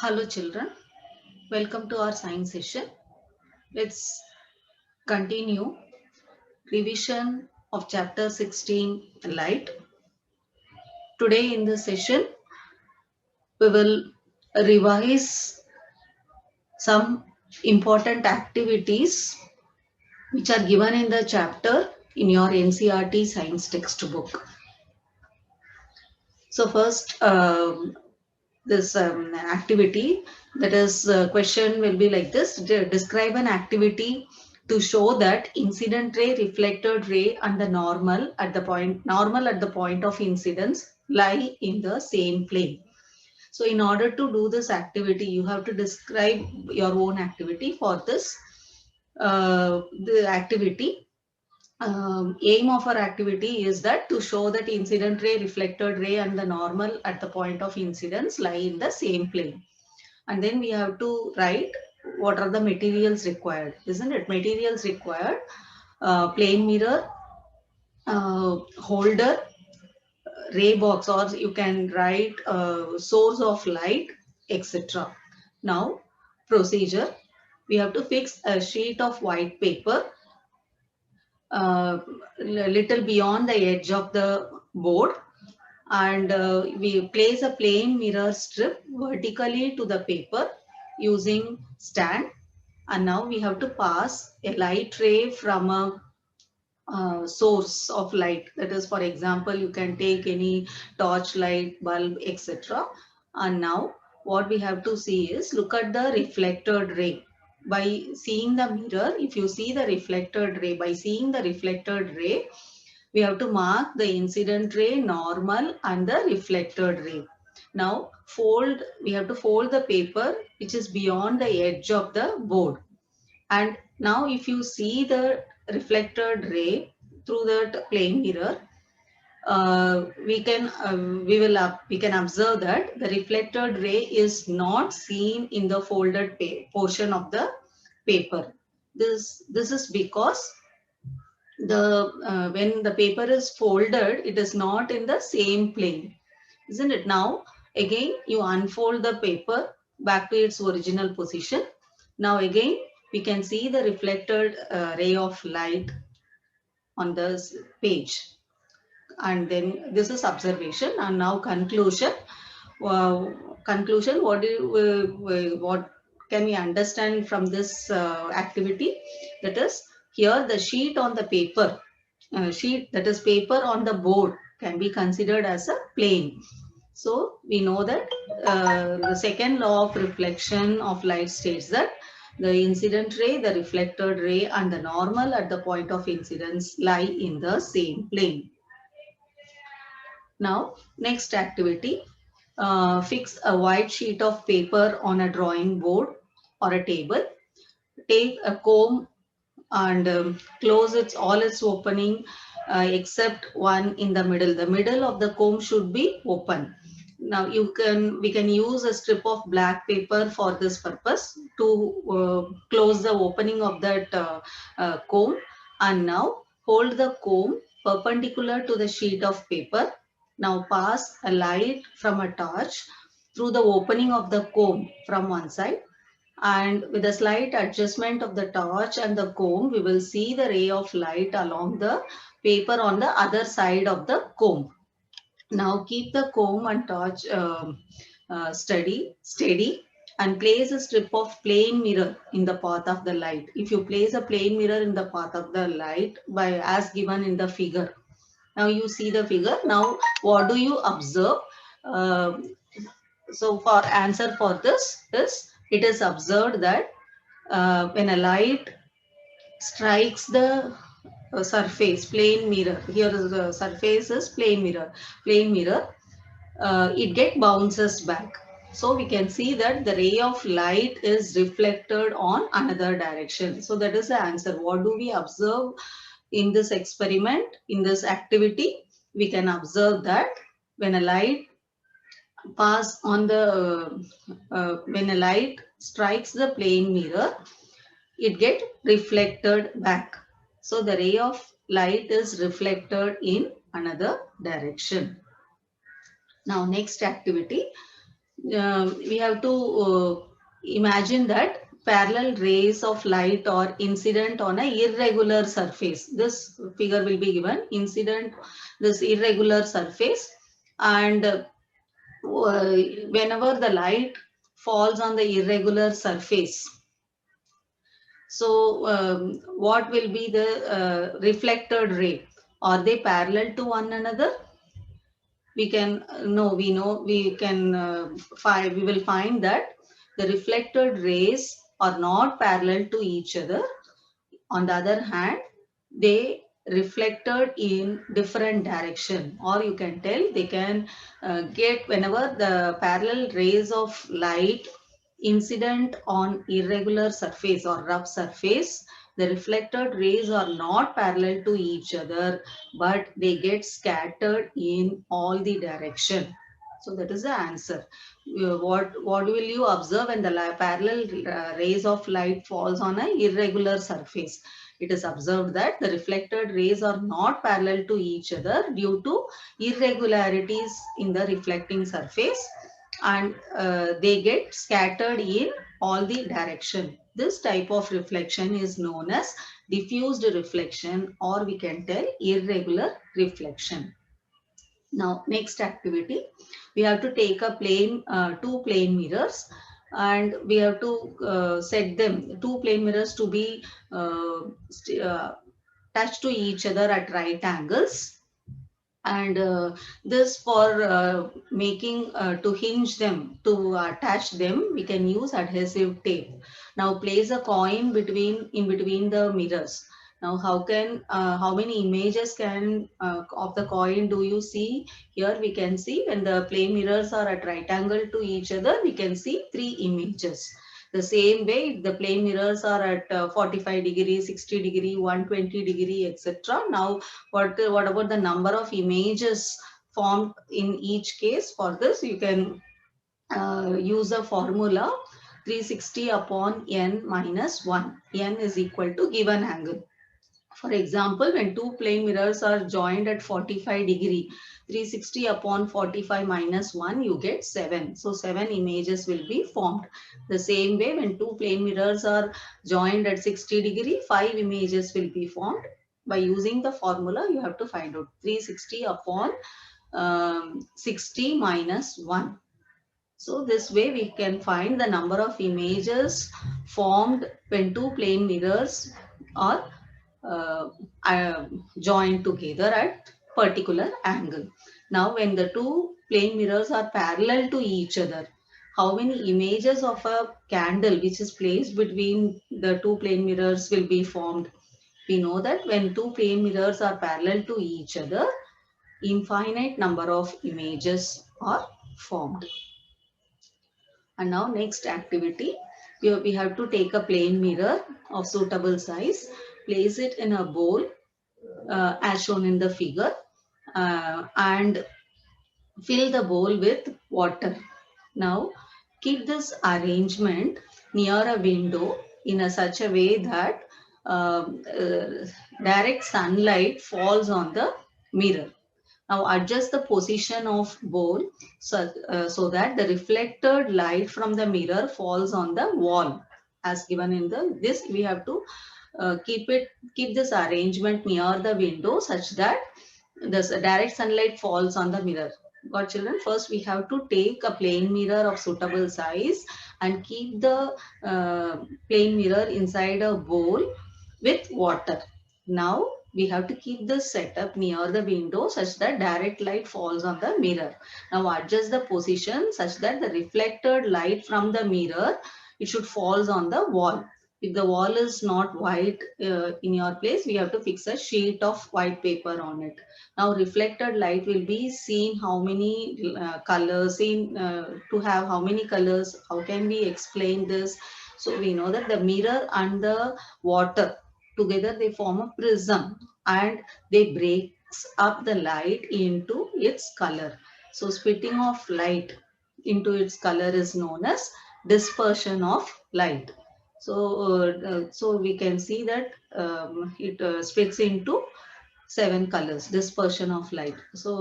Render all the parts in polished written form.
Hello children, welcome to our science session. Let's continue revision of chapter 16 light. Today in this session we will revise some important activities which are given in the chapter in your NCERT science textbook. So first this activity, that is question will be like this: describe an activity to show that incident ray, reflected ray and the normal at the point of incidence lie in the same plane. So in order to do this activity you have to describe your own activity. For this the activity, aim of our activity is that to show that incident ray, reflected ray and the normal at the point of incidence lie in the same plane. And then we have to write what are the materials required, isn't it? Materials required: plane mirror, holder, ray box, or you can write source of light, etc. Now, procedure: we have to fix a sheet of white paper little beyond the edge of the board, and we place a plain mirror strip vertically to the paper using stand. And now we have to pass a light ray from a source of light. That is, for example, you can take any torch light, bulb, etc. And now what we have to see is, look at the reflected ray. By seeing the mirror, if you see the reflected ray, by seeing the reflected ray, we have to mark the incident ray, normal and the reflected ray. Now we have to fold the paper which is beyond the edge of the board. And now if you see the reflected ray through that plane mirror, we can observe that the reflected ray is not seen in the folded portion of the paper. This is because when the paper is folded, it is not in the same plane, isn't it? Now again you unfold the paper back to its original position. Now again we can see the reflected ray of light on this page. And then this is observation. And now conclusion. uh, Conclusion: what can we understand from this activity? That is, here the sheet on the paper, sheet, that is paper on the board, can be considered as a plane. So we know that the second law of reflection of light states that the incident ray, the reflected ray and the normal at the point of incidence lie in the same plane. Now, next activity: fix a white sheet of paper on a drawing board or a table. Take a comb and close all its opening except one in the middle. The middle of the comb should be open. Now we can use a strip of black paper for this purpose to close the opening of that comb. And now hold the comb perpendicular to the sheet of paper. Now pass a light from a torch through the opening of the comb from one side, and with a slight adjustment of the torch and the comb, we will see the ray of light along the paper on the other side of the comb. Now keep the comb and torch steady, and place a strip of plain mirror in the path of the light. If you place a plain mirror in the path of the light by as given in the figure. Now you see the figure. Now what do you observe? Uh, so for answer for this is, it is observed that when a light strikes the surface, plane mirror, here is the surface is plane mirror, it get bounces back. So we can see that the ray of light is reflected on another direction. So that is the answer. What do we observe in this experiment, in this activity? We can observe that when a light when a light strikes the plane mirror, it get reflected back. So the ray of light is reflected in another direction. Now next activity, we have to imagine that parallel rays of light or incident on a irregular surface. This figure will be given incident, this irregular surface, and whenever the light falls on the irregular surface, so what will be the reflected ray? Are they parallel to one another? We can no, we know we can find, we will find that the reflected rays are not parallel to each other. On the other hand, they reflected in different direction, or you can tell they can get whenever the parallel rays of light incident on irregular surface or rough surface, the reflected rays are not parallel to each other, but they get scattered in all the direction. So that is the answer. What will you observe when the parallel rays of light falls on an irregular surface? It is observed that the reflected rays are not parallel to each other due to irregularities in the reflecting surface, and they get scattered in all the direction. This type of reflection is known as diffused reflection, or we can tell irregular reflection. Now, next activity, we have to take a plane, two plane mirrors, and we have to set them, two plane mirrors to be touched to each other at right angles, and this for making to hinge them, to attach them, we can use adhesive tape. Now place a coin between in between the mirrors. Now how many images can of the coin do you see? Here we can see when the plane mirrors are at right angle to each other, we can see three images. The same way, if the plane mirrors are at 45 degree, 60 degree, 120 degree, etc. Now what about the number of images formed in each case? For this you can use a formula 360 upon n minus 1. N is equal to given angle. For example, when two plane mirrors are joined at 45 degree, 360 upon 45 minus 1, you get 7. So 7 images will be formed. The same way, when two plane mirrors are joined at 60 degree, 5 images will be formed. By using the formula, you have to find out 360 upon 60 minus 1. So this way we can find the number of images formed when two plane mirrors are uh, joined together at particular angle. Now when the two plane mirrors are parallel to each other, how many images of a candle which is placed between the two plane mirrors will be formed? We know that when two plane mirrors are parallel to each other, infinite number of images are formed. And now next activity, we have to take a plane mirror of suitable size, place it in a bowl as shown in the figure, and fill the bowl with water. Now keep this arrangement near a window in such a way that direct sunlight falls on the mirror. Now adjust the position of bowl so that the reflected light from the mirror falls on the wall as given in the this. We have to keep this arrangement near the window such that the direct sunlight falls on the mirror. Got children? First we have to take a plane mirror of suitable size and keep the plane mirror inside a bowl with water. Now we have to keep this setup near the window such that direct light falls on the mirror. Now adjust the position such that the reflected light from the mirror, it should falls on the wall. If the wall is not white in your place, we have to fix a sheet of white paper on it. Now reflected light will be seen how many colors, to have how many colors, how can we explain this? So we know that the mirror and the water together they form a prism, and they breaks up the light into its color. So splitting of light into its color is known as dispersion of light. So we can see that it splits into 7 colors, dispersion of light. So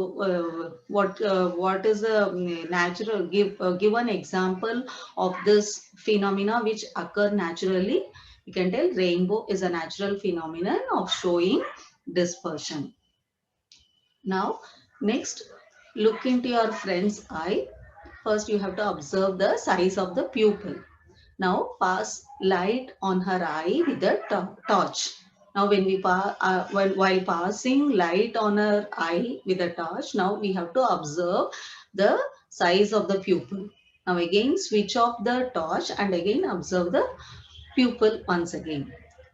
what is the natural, give an example of this phenomena which occur naturally. You can tell rainbow is a natural phenomenon of showing dispersion. Now next, look into your friend's eye. First you have to observe the size of the pupil. Now pass light on her eye with a torch. Now when while passing light on her eye with a torch, now we have to observe the size of the pupil. Now again switch off the torch and again observe the pupil once again.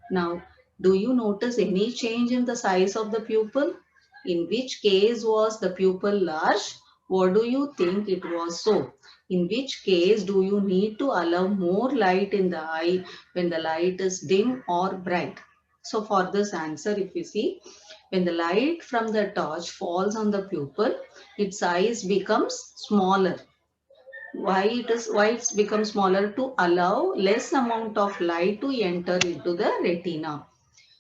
Now, do you notice any change in the size of the pupil? In which case was the pupil large? What do you think it was so? In which case do you need to allow more light in the eye when the light is dim or bright? So for this answer, if you see, when the light from the torch falls on the pupil, its size becomes smaller. Why it's become smaller? To allow less amount of light to enter into the retina.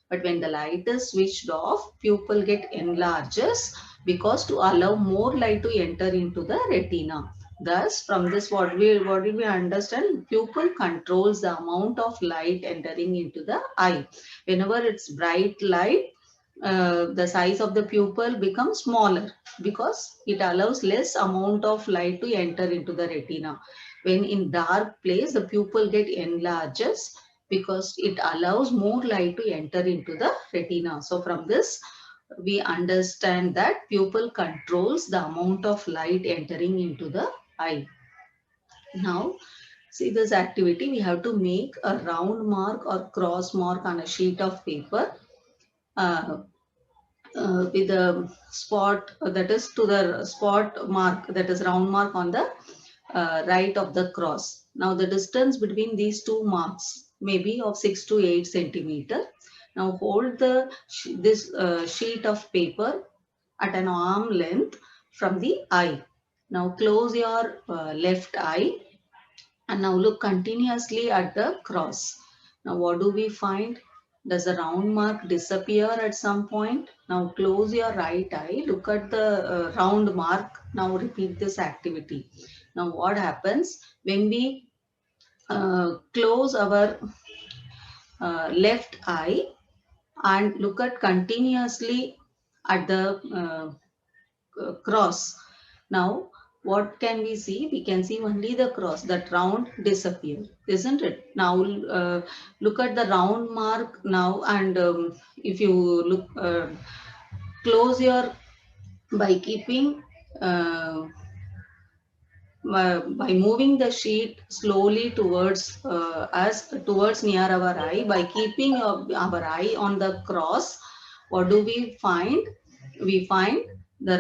But when the light is switched off, pupil get enlarges because to allow more light to enter into the retina. Thus, from this, what did we understand? Pupil controls the amount of light entering into the eye. Whenever it's bright light, the size of the pupil becomes smaller because it allows less amount of light to enter into the retina. When in dark place, the pupil get enlarges because it allows more light to enter into the retina. So from this, we understand that pupil controls the amount of light entering into the eye. Now, see this activity, we have to make a round mark or cross mark on a sheet of paper. Uh, with a spot that is to the spot mark, that is round mark on the right of the cross. Now the distance between these two marks may be of 6 to 8 centimeter. Now hold this sheet of paper at an arm length from the eye. Now close your left eye and now look continuously at the cross. Now what do we find? Does the round mark disappear at some point? Now close your right eye, look at the round mark. Now repeat this activity. Now what happens when we close our left eye and look at continuously at the cross? Now, what can we see? We can see only the cross. That round disappeared, isn't it? Now, look at the round mark now, and if you look, close your by keeping. By moving the sheet slowly towards us towards near our eye, by keeping our eye on the cross, what do we find? We find the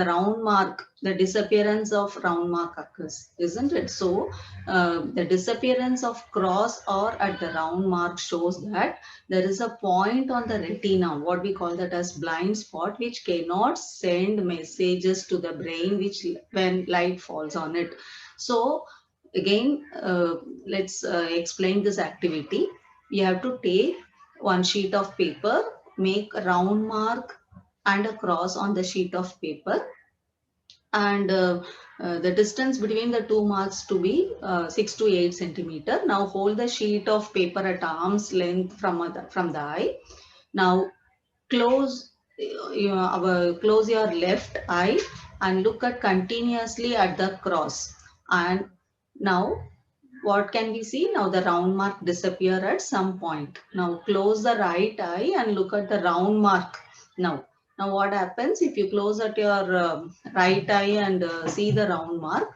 round mark, the disappearance of round mark occurs, isn't it? So the disappearance of cross or at the round mark shows that there is a point on the retina, what we call that as blind spot, which cannot send messages to the brain which when light falls on it. So again, let's explain this activity. You have to take one sheet of paper, make a round mark and a cross on the sheet of paper, and the distance between the two marks to be 6 to 8 centimeter. Now hold the sheet of paper at arm's length from the eye. Now close close your left eye and look at continuously at the cross. And now what can we see? Now the round mark disappear at some point. Now close the right eye and look at the round mark. Now what happens if you close at your right eye and see the round mark?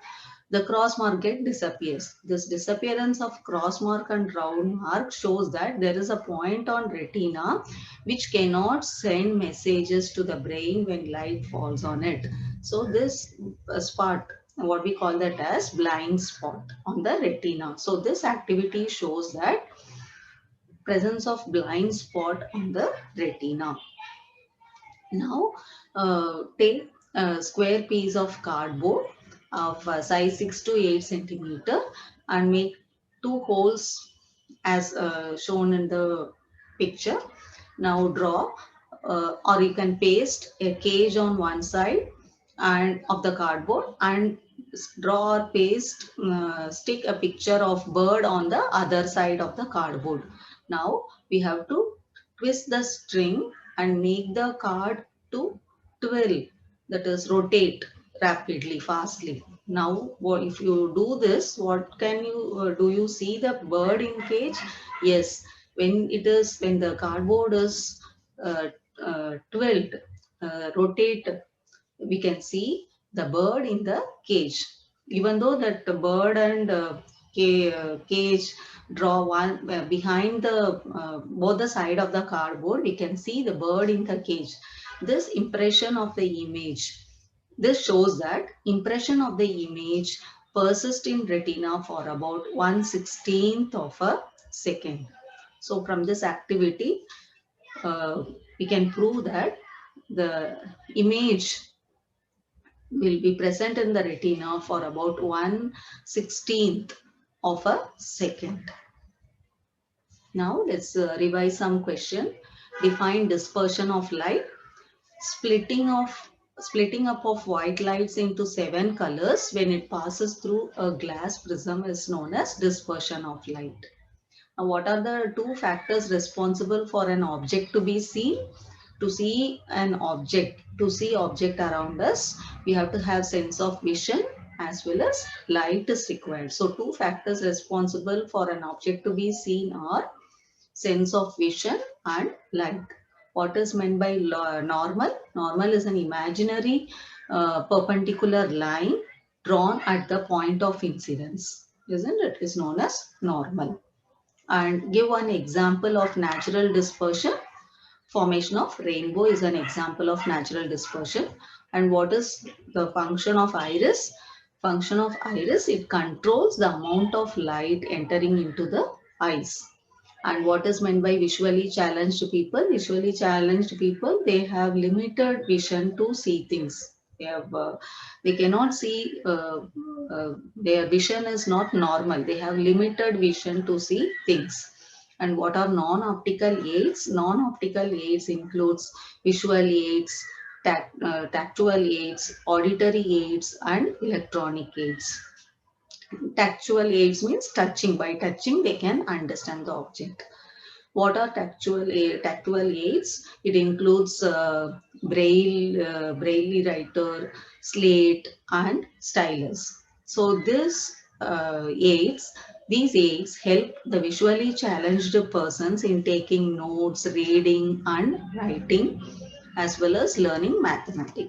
The cross mark disappears. This disappearance of cross mark and round mark shows that there is a point on retina which cannot send messages to the brain when light falls on it. So this spot, what we call that as blind spot on the retina. So this activity shows that presence of blind spot on the retina. Now take a square piece of cardboard of size 6 to 8 centimeter and make two holes as shown in the picture. Now draw or you can paste a cage on one side and of the cardboard and draw or paste, stick a picture of bird on the other side of the cardboard. Now we have to twist the string and make the card to twirl, that is rotate rapidly, fastly. Now if you do this, what can you do? You see the bird in cage? Yes, when the cardboard is uh, twirled, rotate, we can see the bird in the cage. Even though that the bird and cage draw one behind the both the side of the cardboard, we can see the bird in the cage. This impression of the image, this shows that impression of the image persists in retina for about 1/16th of a second. So from this activity, uh, we can prove that the image will be present in the retina for about 1/16th of a second. Now let's revise some question. Define dispersion of light. Splitting of Splitting up of white lights into 7 colors when it passes through a glass prism is known as dispersion of light. Now, what are the two factors responsible for an object to be seen? To see object around us, we have to have sense of vision as well as light is required. So two factors responsible for an object to be seen are sense of vision and light. What is meant by normal? Normal is an imaginary perpendicular line drawn at the point of incidence, isn't it? Is known as normal. And give one example of natural dispersion. Formation of rainbow is an example of natural dispersion. And what is the function of iris? Function of iris, it controls the amount of light entering into the eyes. And what is meant by visually challenged people? Visually challenged people, they have limited vision to see things. They cannot see, their vision is not normal. They have limited vision to see things. And what are non-optical aids? Non-optical aids includes visual aids, tactual aids, auditory aids, and electronic aids. Tactual aids means touching. By touching, they can understand the object. What are tactual aids? It includes braille writer, slate, and stylus. So these aids help the visually challenged persons in taking notes, reading, and writing, as well as learning mathematics.